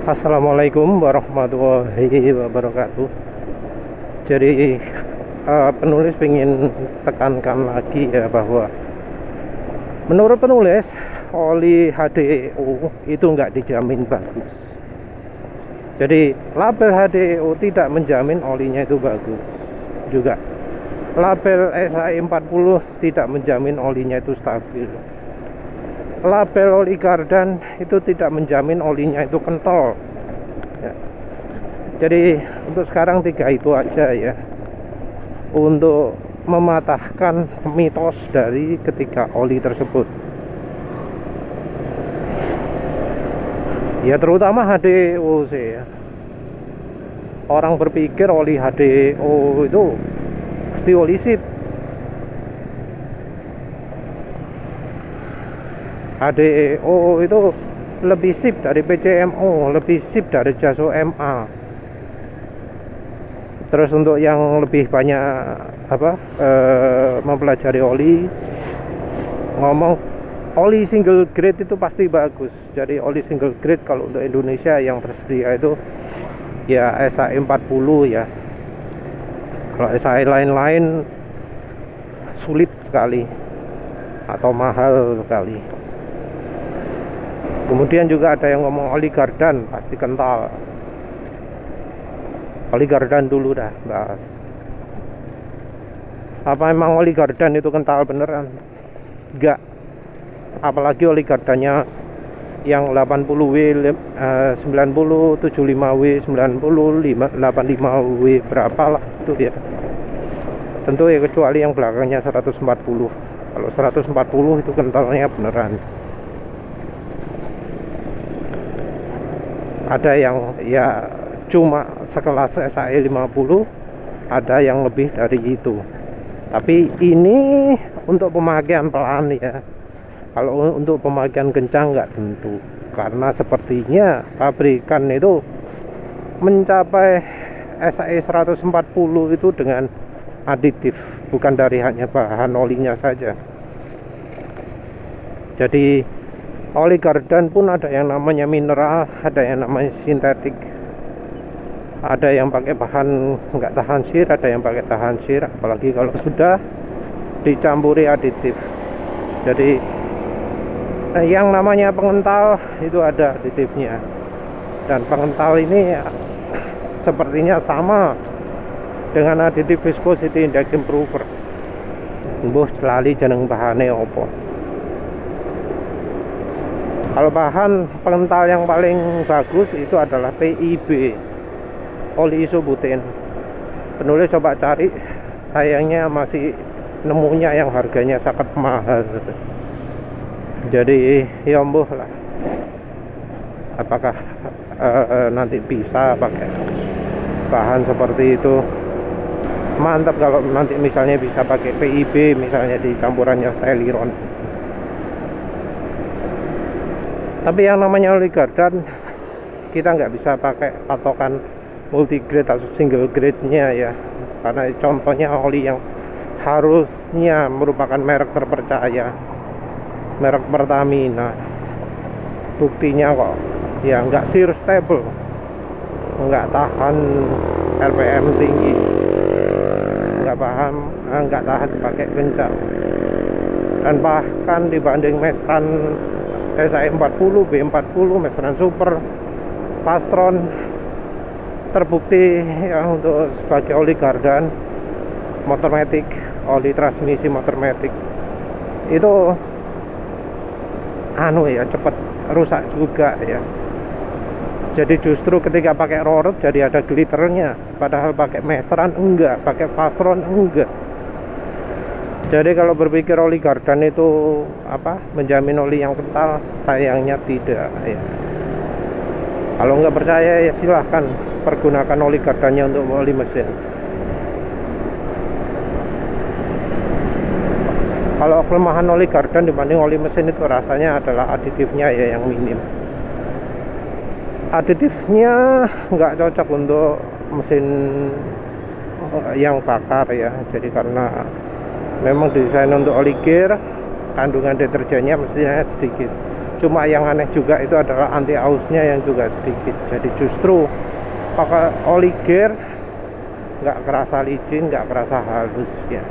Assalamualaikum warahmatullahi wabarakatuh. Jadi penulis ingin tekankan lagi ya bahwa menurut penulis oli HDO itu nggak dijamin bagus. Jadi label HDO tidak menjamin olinya itu bagus. Juga label SAE 40 tidak menjamin olinya itu stabil. Label oli Cardan itu tidak menjamin olinya itu kental ya. Jadi untuk sekarang 3 itu aja ya, untuk mematahkan mitos dari ketiga oli tersebut ya, terutama HDO sih ya. Orang berpikir oli HDO itu pasti oli sip. HDO itu lebih sip dari PCMO, lebih sip dari JASO MA. Terus untuk yang lebih banyak mempelajari oli, ngomong oli single grade itu pasti bagus. Jadi oli single grade kalau untuk Indonesia yang tersedia itu ya SAE 40 ya. Kalau SAE lain-lain sulit sekali atau mahal sekali. Kemudian juga ada yang ngomong oli Cardan pasti kental. Oli Cardan dulu dah bahas. Apa emang oli Cardan itu kental beneran? Enggak. Apalagi oli Cardannya yang 80W, 90, 75W, 90, 85W berapa lah itu ya. Tentu ya kecuali yang belakangnya 140. Kalau 140 itu kentalnya beneran. Ada yang ya cuma sekelas SAE 50, ada yang lebih dari itu. Tapi ini untuk pemakaian pelan ya. Kalau untuk pemakaian kencang nggak tentu, karena sepertinya pabrikan itu mencapai SAE 140 itu dengan aditif, bukan dari hanya bahan olinya saja. Jadi oli Cardan pun ada yang namanya mineral, ada yang namanya sintetik, ada yang pakai bahan nggak tahan sir, ada yang pakai tahan sir, apalagi kalau sudah dicampuri aditif. Jadi yang namanya pengental itu ada aditifnya, dan pengental ini sepertinya sama dengan aditif viscosity index improver. Mbuh celali jeneng bahane opo. Kalau bahan pengental yang paling bagus itu adalah PIB, oli isobutane. Penulis coba cari, sayangnya masih nemunya yang harganya sangat mahal. Jadi ya mbuh lah, apakah nanti bisa pakai bahan seperti itu. Mantap kalau nanti misalnya bisa pakai PIB, misalnya di campurannya Styliron. Tapi yang namanya oli Cardan kita nggak bisa pakai patokan multigrade atau single grade-nya ya, karena contohnya oli yang harusnya merupakan merek terpercaya, merek Pertamina, buktinya kok ya nggak shear stable, nggak tahan RPM tinggi, nggak tahan pakai kencang, dan bahkan dibanding Mesran SAE 40, B40, Mesran Super, Pastron, terbukti ya untuk sebagai oli Cardan motormatic, oli transmisi motormatic itu cepat rusak juga ya. Jadi justru ketika pakai roret jadi ada glitternya, padahal pakai Mesran enggak, pakai Pastron enggak. Jadi kalau berpikir oli Cardan itu menjamin oli yang kental, sayangnya tidak ya. Kalau nggak percaya ya silahkan pergunakan oli Cardannya untuk oli mesin. Kalau kelemahan oli Cardan dibanding oli mesin itu rasanya adalah aditifnya ya yang minim. Aditifnya nggak cocok untuk mesin yang bakar ya. Jadi karena memang desain untuk oli gear, kandungan deterjennya mestinya sedikit. Cuma yang aneh juga itu adalah anti ausnya yang juga sedikit. Jadi justru pakai oli gear nggak kerasa licin, nggak kerasa halus ya.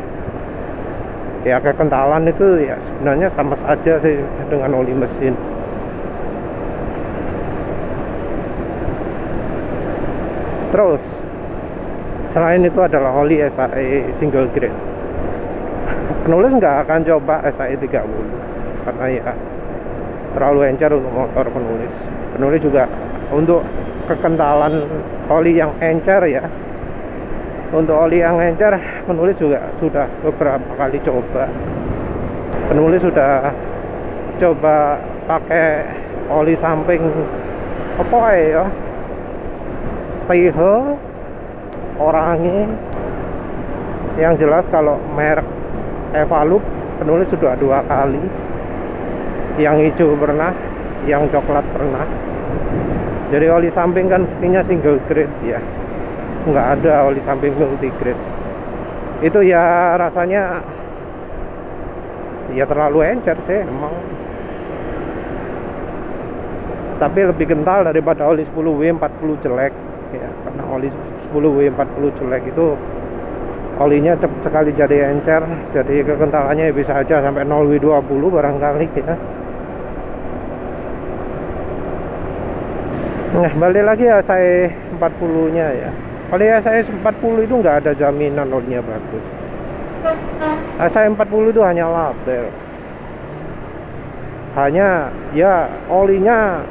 Ya kekentalan itu ya sebenarnya sama saja sih dengan oli mesin. Terus selain itu adalah oli SAE single grade. Penulis nggak akan coba SAE 30 karena ya terlalu encer untuk motor penulis. Penulis juga untuk kekentalan oli yang encer ya. Untuk oli yang encer penulis juga sudah beberapa kali coba. Penulis sudah coba pakai oli samping apa ya? Stayho orangnya. Yang jelas kalau merek Evalup penulis sudah 2 kali. Yang hijau pernah, yang coklat pernah. Jadi oli samping kan mestinya single grade ya, nggak ada oli samping multi grade. Itu ya rasanya ya terlalu encer sih emang, tapi lebih kental daripada oli 10W40 jelek ya, karena oli 10W40 jelek itu olinya cepat sekali jadi encer, jadi kekentalannya bisa aja sampai 0W20 barangkali ya. Nah, balik lagi ya SAE 40 nya ya. Kalau ya SAE 40 itu nggak ada jaminan olinya bagus. SAE 40 itu hanya label, hanya ya olinya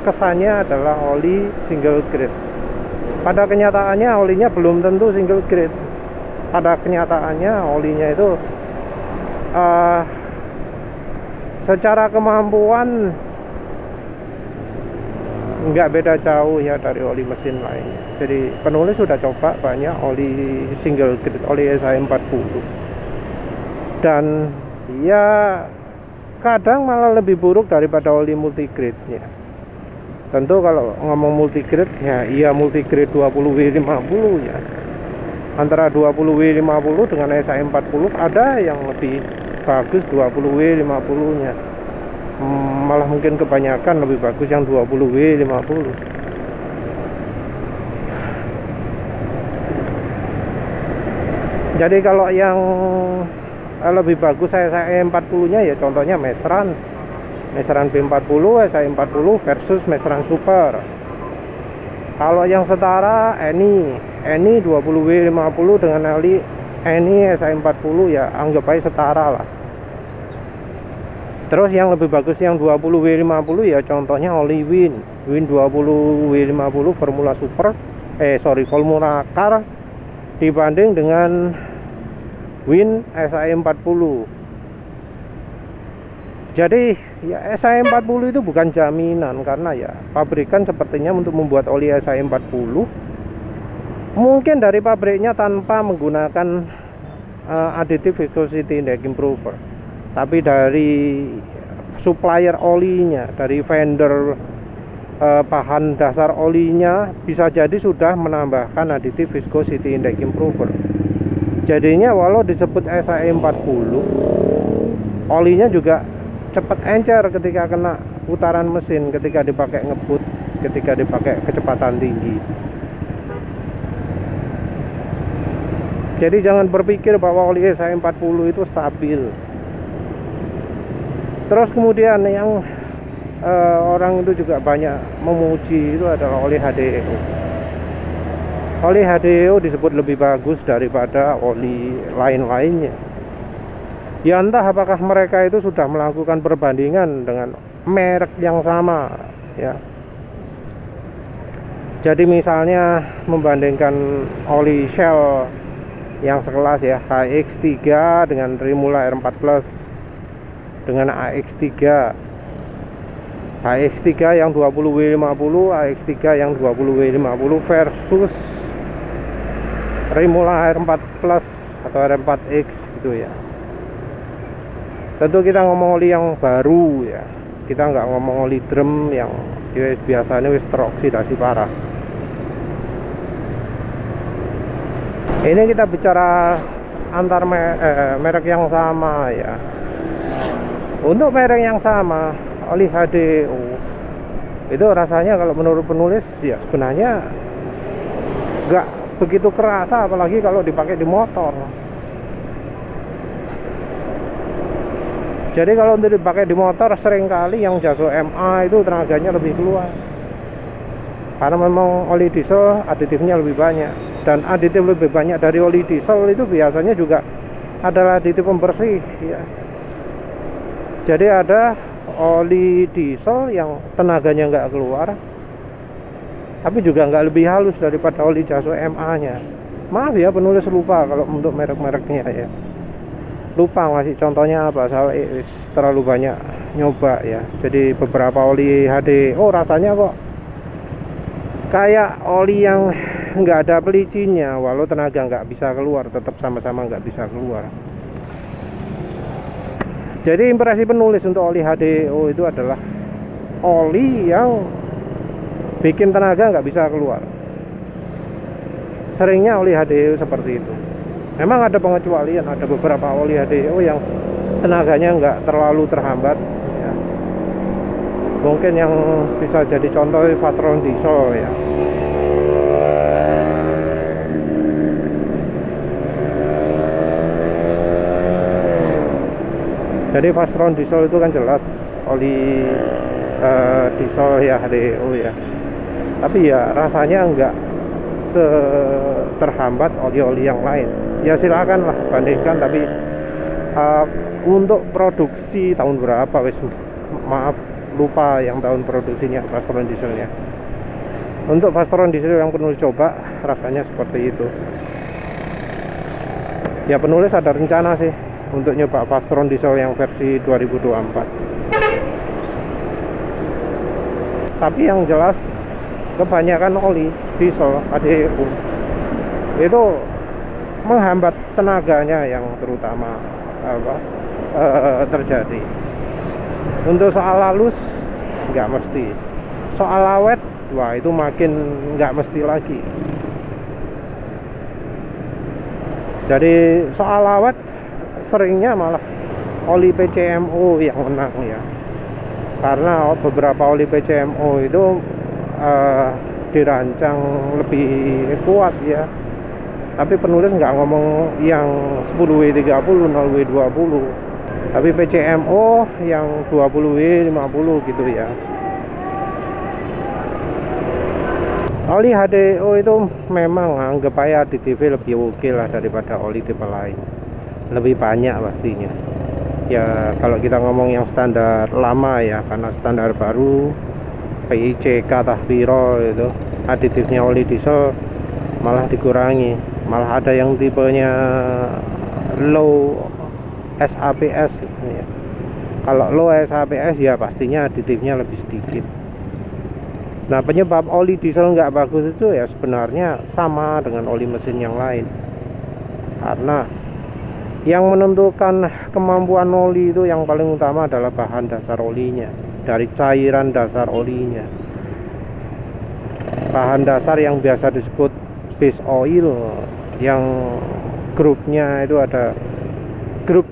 kesannya adalah oli single grade. Pada kenyataannya olinya belum tentu single grade. Pada kenyataannya olinya itu secara kemampuan nggak beda jauh ya dari oli mesin lainnya. Jadi penulis sudah coba banyak oli single grade, oli SAE 40, dan ya kadang malah lebih buruk daripada oli multi grade nya. Tentu kalau ngomong multi grade ya iya multi grade 20W50 ya. Antara 20W50 dengan SAE 40 ada yang lebih bagus 20W50 nya. Malah mungkin kebanyakan lebih bagus yang 20W50. Jadi kalau yang lebih bagus SAE 40 nya ya contohnya Mesran B40, SAE 40 versus Mesran Super. Kalau yang setara Eni 20W50 dengan Eni SAE 40 ya anggap aja setara lah. Terus yang lebih bagus yang 20W50 ya contohnya oli Win 20W50 Formula Super Formula Car dibanding dengan Win SAE 40. Jadi ya SAE 40 itu bukan jaminan, karena ya pabrikan sepertinya untuk membuat oli SAE 40 mungkin dari pabriknya tanpa menggunakan additive viscosity index improver, tapi dari supplier olinya, dari vendor bahan dasar olinya bisa jadi sudah menambahkan additive viscosity index improver. Jadinya walau disebut SAE 40, olinya juga cepat encer ketika kena putaran mesin, ketika dipakai ngebut, ketika dipakai kecepatan tinggi. Jadi jangan berpikir bahwa oli SAE 40 itu stabil. Terus kemudian yang orang itu juga banyak memuji itu adalah oli HDEO. Oli HDEO disebut lebih bagus daripada oli lain-lainnya. Ya entah apakah mereka itu sudah melakukan perbandingan dengan merek yang sama ya. Jadi misalnya membandingkan oli Shell yang sekelas ya, HX3 dengan Rimula R4 Plus dengan AX3. AX3 yang 20W50, AX3 yang 20W50 versus Rimula R4 Plus atau R4X gitu ya. Tentu kita ngomong oli yang baru ya, kita nggak ngomong oli drum yang biasanya wis teroksidasi parah. Ini kita bicara antar merek yang sama ya. Untuk merek yang sama, oli HDO itu rasanya kalau menurut penulis ya sebenarnya nggak begitu kerasa, apalagi kalau dipakai di motor. Jadi kalau untuk dipakai di motor seringkali yang Jaso MA itu tenaganya lebih keluar, karena memang oli diesel aditifnya lebih banyak, dan aditif lebih banyak dari oli diesel itu biasanya juga adalah aditif pembersih ya. Jadi ada oli diesel yang tenaganya nggak keluar tapi juga nggak lebih halus daripada oli Jaso MA nya. Maaf ya penulis lupa kalau untuk merek-mereknya ya, lupa ngasih contohnya apa, soalnya terlalu banyak nyoba ya. Jadi beberapa oli HDO rasanya kok kayak oli yang nggak ada pelicinya, walau tenaga nggak bisa keluar, tetap sama-sama nggak bisa keluar. Jadi impresi penulis untuk oli HDO itu adalah oli yang bikin tenaga nggak bisa keluar. Seringnya oli HDO seperti itu. Memang ada pengecualian, ada beberapa oli HDO yang tenaganya nggak terlalu terhambat ya. Mungkin yang bisa jadi contoh Vatron diesel ya. Jadi Vatron diesel itu kan jelas oli diesel ya, HDO ya. Tapi ya rasanya nggak terhambat oli-oli yang lain. Ya silakan lah bandingkan, tapi untuk produksi tahun berapa wis, maaf lupa yang tahun produksinya Vatron dieselnya. Untuk Vatron diesel yang penulis coba rasanya seperti itu. Ya penulis ada rencana sih untuk nyoba Vatron diesel yang versi 2024. Tapi yang jelas kebanyakan oli diesel HDO itu menghambat tenaganya yang terutama terjadi. Untuk soal halus nggak mesti, soal awet wah itu makin nggak mesti lagi. Jadi soal awet seringnya malah oli PCMO yang menang ya, karena beberapa oli PCMO itu dirancang lebih kuat ya. Tapi penulis nggak ngomong yang 10W30, 0W20, tapi PCMO yang 20W50 gitu ya. Oli HDO itu memang anggap aja aditifnya lebih oke lah daripada oli tipe lain, lebih banyak pastinya ya. Kalau kita ngomong yang standar lama ya, karena standar baru PICK Tahbiro itu aditifnya oli diesel malah dikurangi, malah ada yang tipenya low SAPS ya. Kalau low SAPS ya pastinya aditifnya lebih sedikit. Nah penyebab oli diesel nggak bagus itu ya sebenarnya sama dengan oli mesin yang lain, karena yang menentukan kemampuan oli itu yang paling utama adalah bahan dasar olinya, dari cairan dasar olinya. Bahan dasar yang biasa disebut base oil, yang grupnya itu ada grup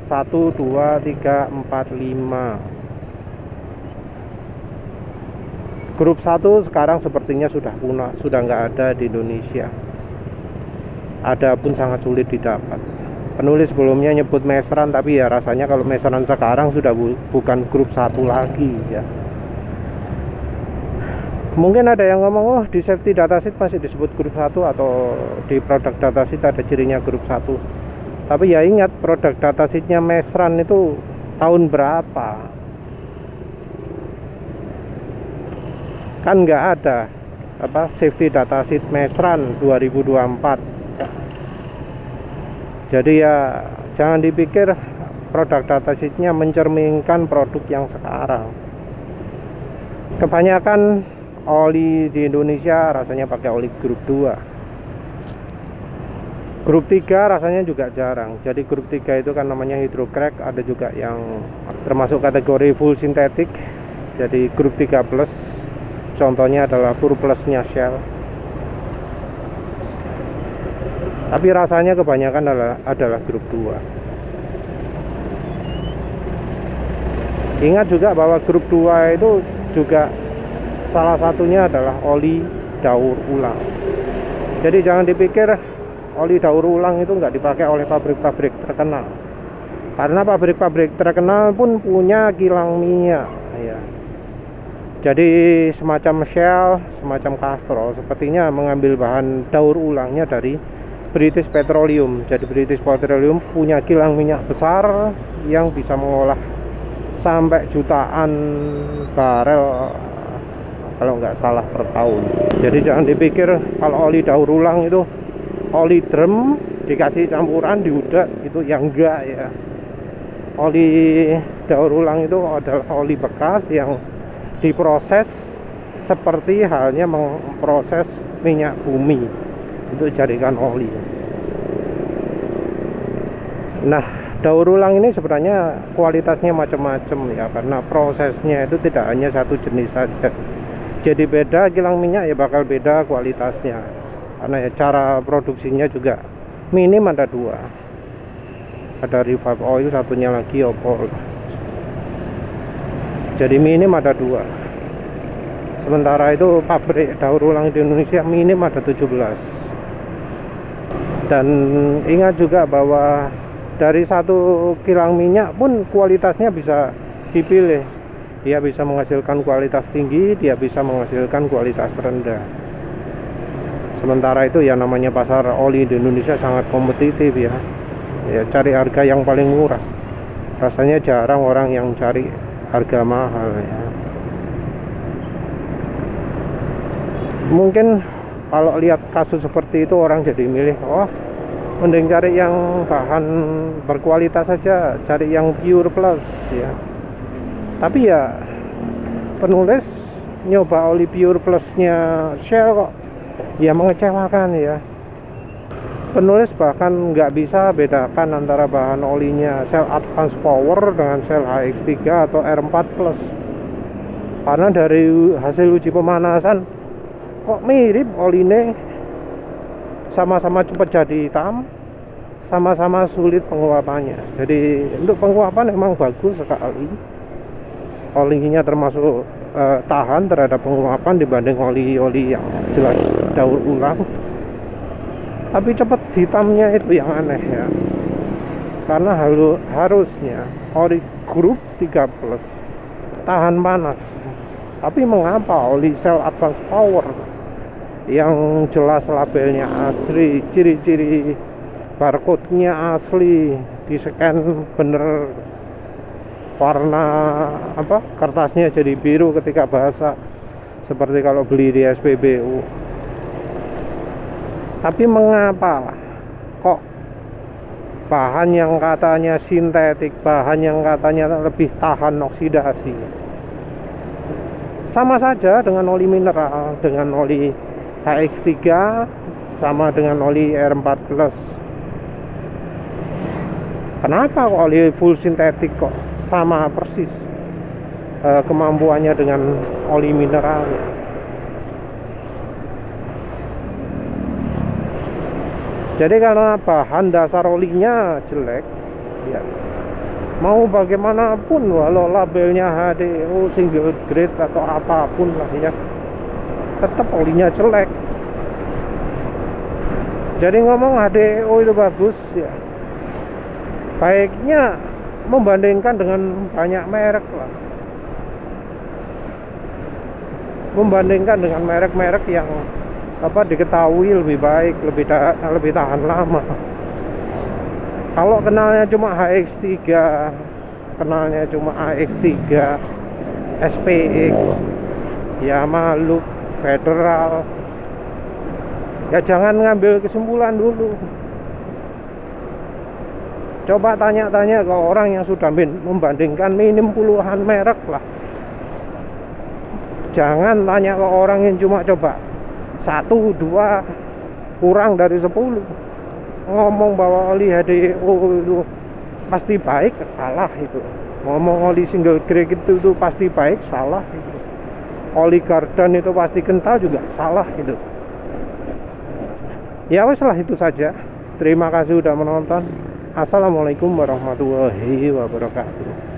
1, 2, 3, 4, 5. Grup 1 sekarang sepertinya sudah punah, sudah nggak ada di Indonesia. Ada pun sangat sulit didapat. Penulis sebelumnya nyebut meseran, tapi ya rasanya kalau meseran sekarang sudah bukan grup 1 lagi ya. Mungkin ada yang ngomong, oh di safety datasheet masih disebut grup 1, atau di produk datasheet ada cirinya grup 1. Tapi ya ingat, produk datasheetnya meseran itu tahun berapa? Kan nggak ada safety datasheet meseran 2024. Jadi ya jangan dipikir produk datasheetnya mencerminkan produk yang sekarang. Kebanyakan oli di Indonesia rasanya pakai oli grup 2. Grup 3 rasanya juga jarang. Jadi grup 3 itu kan namanya hydrocrack, ada juga yang termasuk kategori full sintetik. Jadi grup 3 plus, contohnya adalah Pur Plusnya Shell. Tapi rasanya kebanyakan adalah grup 2. Ingat juga bahwa grup 2 itu juga salah satunya adalah oli daur ulang. Jadi jangan dipikir oli daur ulang itu nggak dipakai oleh pabrik-pabrik terkenal, karena pabrik-pabrik terkenal pun punya kilang minyak ya. Jadi semacam Shell, semacam Castrol sepertinya mengambil bahan daur ulangnya dari British Petroleum. Jadi British Petroleum punya kilang minyak besar yang bisa mengolah sampai jutaan barel kalau nggak salah per tahun. Jadi jangan dipikir kalau oli daur ulang itu oli drum dikasih campuran diudak, itu yang enggak ya. Oli daur ulang itu adalah oli bekas yang diproses seperti halnya memproses minyak bumi untuk jadikan oli. Nah, daur ulang ini sebenarnya kualitasnya macam-macam ya, karena prosesnya itu tidak hanya satu jenis saja. Jadi beda kilang minyak ya bakal beda kualitasnya, karena ya cara produksinya juga minim ada dua, ada revive oil, satunya lagi opol. Jadi minim ada dua. Sementara itu pabrik daur ulang di Indonesia minim ada 17. Dan ingat juga bahwa dari satu kilang minyak pun kualitasnya bisa dipilih. Dia bisa menghasilkan kualitas tinggi, dia bisa menghasilkan kualitas rendah. Sementara itu ya namanya pasar oli di Indonesia sangat kompetitif ya. Ya cari harga yang paling murah. Rasanya jarang orang yang cari harga mahal ya. Mungkin kalau lihat kasus seperti itu orang jadi milih, oh mending cari yang bahan berkualitas saja, cari yang pure plus ya. Tapi ya penulis nyoba oli pure plusnya Shell kok ya mengecewakan ya. Penulis bahkan nggak bisa bedakan antara bahan olinya Shell Advance Power dengan Shell HX3 atau R4 Plus, karena dari hasil uji pemanasan kok mirip oline, sama-sama cepat jadi hitam, sama-sama sulit penguapannya. Jadi untuk penguapan memang bagus sekali olinya, termasuk tahan terhadap penguapan dibanding oli-oli yang jelas daur ulang. Tapi cepat hitamnya itu yang aneh ya, karena harusnya oli grup 3 plus tahan panas. Tapi mengapa oli Shell Advance Power yang jelas labelnya asli, ciri-ciri barcode-nya asli, di-scan bener, warna apa kertasnya jadi biru ketika basah seperti kalau beli di SPBU, tapi mengapa kok bahan yang katanya sintetik, bahan yang katanya lebih tahan oksidasi, sama saja dengan oli mineral, dengan oli HX3, sama dengan oli R4 Plus. Kenapa kok oli full sintetik kok sama persis kemampuannya dengan oli mineral? Jadi karena bahan dasar olinya jelek ya, mau bagaimanapun walau labelnya HDO single grade atau apapun lah ya, tetap olinya jelek. Jadi ngomong HDO itu bagus ya, baiknya membandingkan dengan banyak merek lah, membandingkan dengan merek-merek yang diketahui lebih baik, lebih tahan lama. Kalau kenalnya cuma HX3, kenalnya cuma AX3, SPX, ya malu Federal, ya jangan ngambil kesimpulan dulu. Coba tanya-tanya ke orang yang sudah membandingkan minim puluhan merek lah. Jangan tanya ke orang yang cuma coba 1, 2 kurang dari 10. Ngomong bahwa oli HDO itu pasti baik, salah itu. Ngomong oli single grade itu pasti baik, salah itu. Oli Gardan itu pasti kental juga, salah itu. Ya wes lah, itu saja. Terima kasih sudah menonton. Assalamualaikum warahmatullahi wabarakatuh.